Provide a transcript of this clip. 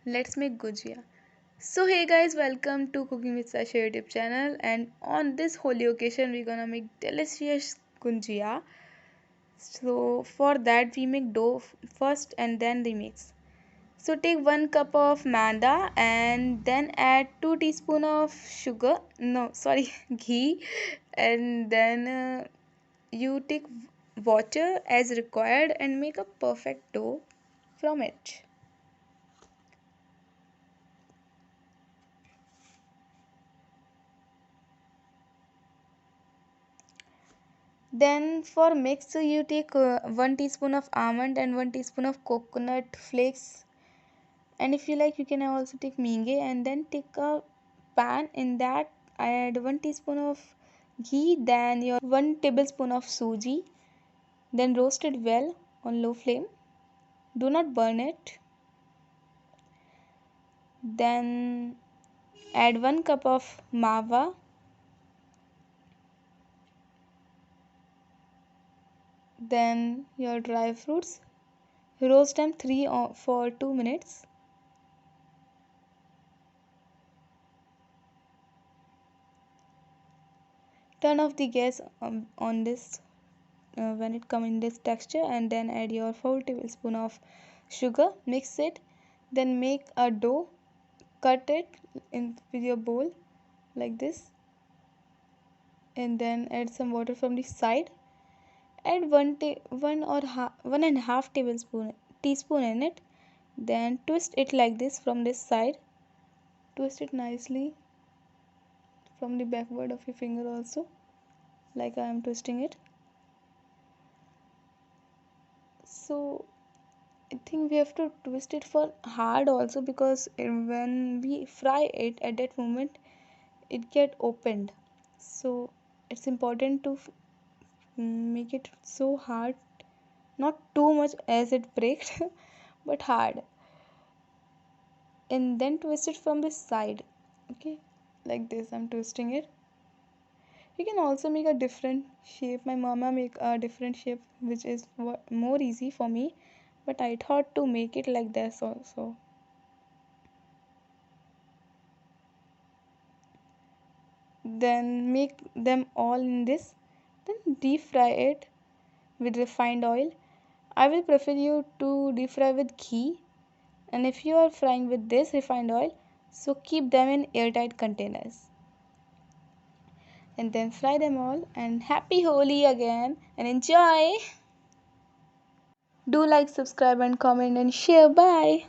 Let's make gujiya. So hey guys, welcome to Cooking with Sasha YouTube channel, and on this holy occasion we're gonna make delicious gujiya. So for that we make dough first and then the mix. So take 1 cup of maida and then add 2 teaspoon of sugar. No, sorry, ghee, and then you take water as required and make a perfect dough from it. Then for mix you take 1 teaspoon of almond and 1 teaspoon of coconut flakes, and if you like you can also take minge, and then take a pan. In that add 1 teaspoon of ghee, then your 1 tablespoon of suji, then roast it well on low flame. Do not burn it. Then add 1 cup of mava, then your dry fruits. Roast them 3 or for 2 minutes. Turn off the gas on this when it come in this texture, and then add your 4 tablespoon of sugar. Mix it, then make a dough. Cut it in with your bowl like this, and then add some water from the side. Add one and a half tablespoon teaspoon in it. Then twist it like this from this side. Twist it nicely from the backward of your finger also, like I am twisting it. So I think we have to twist it for hard also, because when we fry it at that moment it get opened. So it's important to make it so hard, not too much as it breaks, but hard. And then twist it from this side. Okay, like this I'm twisting it. You can also make a different shape. My mama make a different shape which is more easy for me, but I thought to make it like this also. Then make them all in this, then deep fry it with refined oil. I will prefer you to deep fry with ghee, and if you are frying with this refined oil, so keep them in airtight containers, and then fry them all. And happy Holi again, and enjoy. Do like, subscribe and comment and share. Bye.